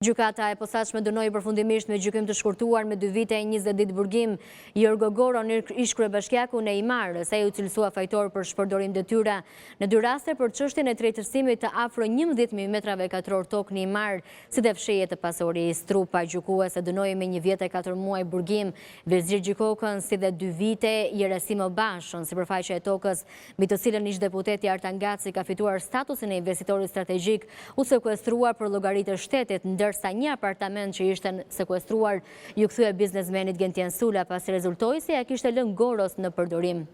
Gjykata e posaçme dënoi përfundimisht me gjykim të shkurtuar me 2 vite e 20 ditë burgim Jorgo Goron, ish kryebashkiakun e Imarës, ai u cilësua fajtor për shpërdorim detyra në 2 raste për çështjen e tretësimit të afro 11.000 metrave katror tokë në Imar, si dhe fshehje të pasorisë. Trupa gjykuese dënoi me 1 vjet e 4 muaj burgim Vezir Gjikokën, si dhe 2 vite Jeresimo Bashën, sipërfaqe e tokës mbi të cilën ish deputeti Artan Gaci ka fituar statusin e investitorit strategjik, u sekuestruar për llogaritë e shtetit, ndërsa një apartament që ishte sekuestruar ju kthye biznesmenit Gentien Sula pasi rezultoi se ja kishte lënë Goros në përdorim.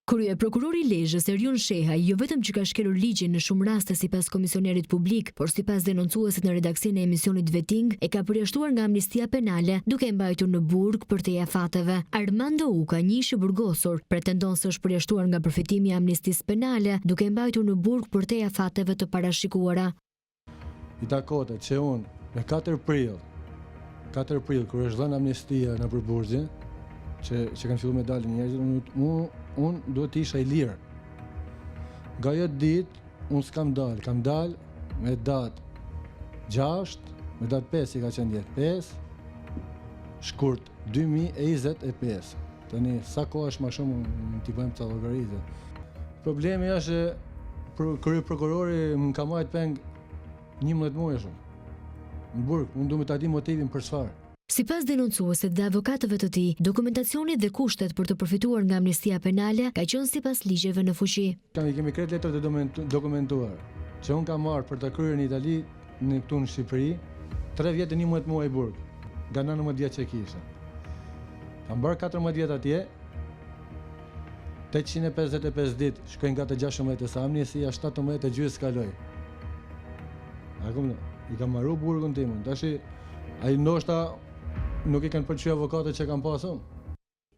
Krye prokurori i Lezhës Erjon Shehaj jo vetëm që ka shkelur ligjin në shumë raste sipas komisionerit publik, por sipas denoncuesit në redaksinë e emisionit Veting, e ka përjashtuar nga amnistia penale duke e mbajtur në burg për te afateve. Armando Uka, një ish i burgosur, pretendon se është përjashtuar nga përfitimi i amnistisë penale duke e mbajtur në burg për te afateve të parashikuara. I takote që unë në 4 prill, kur është dhënë amnistia në Burgjin, që kanë filluar me dalë njerëzit, unë duhet të isha i lirë. Nga jetë ditë, unë s'kam dalë, kam dalë me datë 6, me datë 5 i ka qenë jetë 5, shkurt 2025. Tani, sa kohë është ma shumë në t'i bëjmë të llogaritë. Problemi është krye prokurori më ka marrë peng 11 muaj shumë. Në burg, unë du me t'a di motivin për çfarë. Sipas denoncuesit dhe avokatëve të tij, dokumentacioni dhe kushtet për të përfituar nga amnistia penale ka qenë sipas ligjeve në fuqi. Kemi kretë letër të dokumentuar, që unë kam marrë për të kryer në Itali, në këtu në Shqipëri, 3 vjet e 11 muaj burg, nga 19 vjet që kisha. Kam bërë 14 vjet atje, 855 ditë, shkojnë nga të 16 sa amnistia, 17 e gjysmë kaloj. I kam marru burgun timën, tashi, ai ndoshta nuk i kanë pëlqyer avokatët që kanë pasur.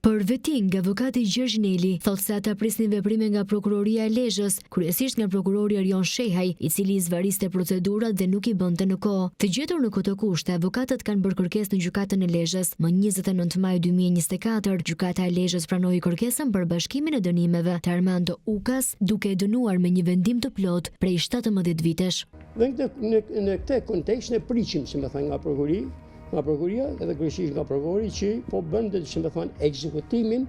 Për Veting, avokati Gjergj Neli thotë se ata prisnin veprime nga prokuroria e Lezhës, kryesisht nga prokurori Erjon Shehaj, i cili zvariste procedurat dhe nuk i bënte në kohë. Të gjetur në këto kushte, avokatët kanë bërë kërkesë në gjykatën e Lezhës. Më 29 maj 2024, gjykata e Lezhës pranoi kërkesën për bashkimin e dënimeve të Armando Ukas, duke e dënuar me një vendim të plot prej 17 vitesh. Dhe në këtë kontekst ne priqim, si më thënë, nga prokuria edhe kryesisht nga prokurori që po bënte, si më thënë, ekzekutimin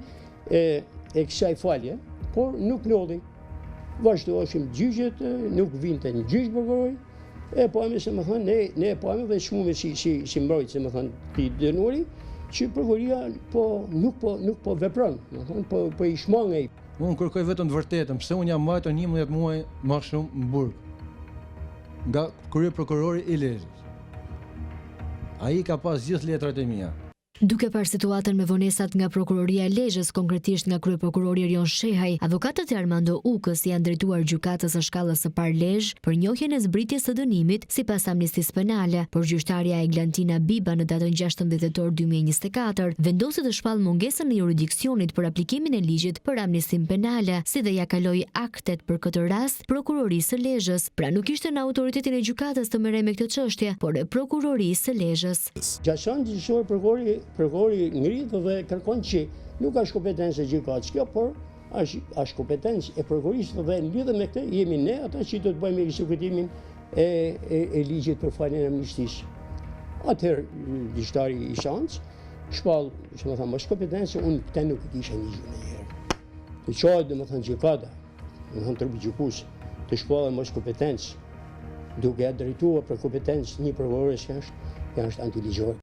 e kësaj falje, por nuk lodhi. Vazhdoheshin gjyqet, nuk vinte në gjyq prokurori, e po ame, si më thënë, ne po ame dhe shmume si mbrojtë, si më thënë, ti dënuari, që prokuria nuk po vepron, po i shmangej. Unë kërkoj vetëm të vërtetën, pse unë jam mbajtur 11 muaj më shumë në burg, nga krye prokurori i Lezhës. Ai ka pas gjithë letrat e mia. Duke parë situatën me vonesat nga prokuroria e Lezhës, konkretisht nga kryeprokurori Erjon Shehaj, avokatët e Armando Ukës janë drejtuar gjykatës së shkallës së parë Lezhë për njohjen e zbritjes së dënimit sipas amnistisë penale, por gjyqtarja Eglantina Biba në datën 16 tetor 2024 vendosi të shpall mungesën e jurisdiksionit për aplikimin e ligjit për amnistin penale, si dhe ja kaloi aktet për këtë rast prokurorisë së Lezhës. Pra nuk ishte në autoritetin e gjykatës të merrej me këtë çështje, por e prokurorisë së Lezhës. Gjashtë prokurori ngrit dhe kërkon që nuk është kompetencë e gjykatës kjo, por është kompetencë e prokurorisë dhe në lidhje me këtë jemi ne ata që do të bëjmë ekzekutimin e ligjit për faljen e amnistisë. Atëherë gjyqtari i shans shpall, që më thënë, është kompetencë, unë këtë nuk e kisha një gjë ndonjëherë. Të çohet domethënë gjykata, domethënë trupi gjykues, të shpallë mos kompetencë, duke drejtuar për kompetencë një prokurori që është antiligjor.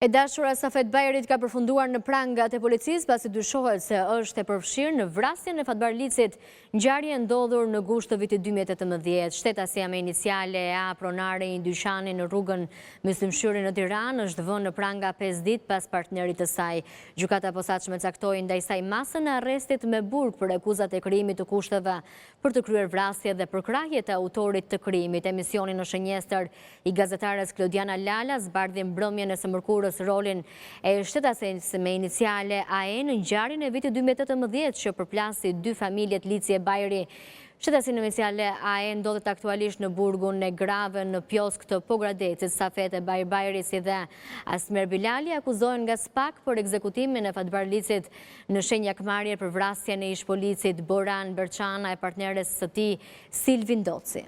E dashura Safet Bajrit ka përfunduar në prangat e policisë pasi dyshohet se është e përfshirë në vrasjen e Fatbarlicit, ngjarje ndodhur në gusht të vitit 2018. Shtetësia me iniciale A pronare i dyqani në rrugën Myslimshyri në Tiranë është vënë në pranga 5 ditë pas partnerit të saj. Gjykata e posaçme caktoi ndaj saj masën e arrestit me burg për akuzat e krijimit të kushteve për të kryer vrasje dhe përkrahje të autorit të krijimit. Emisioni në Shënjestër i gazetares Klodiana Lala zbardhi mbrëmjen e së mërkurës prokuraturës rolin e shtetases me iniciale AE në ngjarjen e vitit 2018 që përplasi 2 familjet Lici e Bajri. Shtetasin iniciale AE ndodhet aktualisht në burgun e grave në Pjosk të Pogradecit. Safet e Bajri si dhe Asmer Bilali akuzohen nga SPAK për ekzekutimin e Fatbar Licit në shenjakmarrje për vrasjen e ish policit Boran Berçana e partneres së tij Silvin Doci.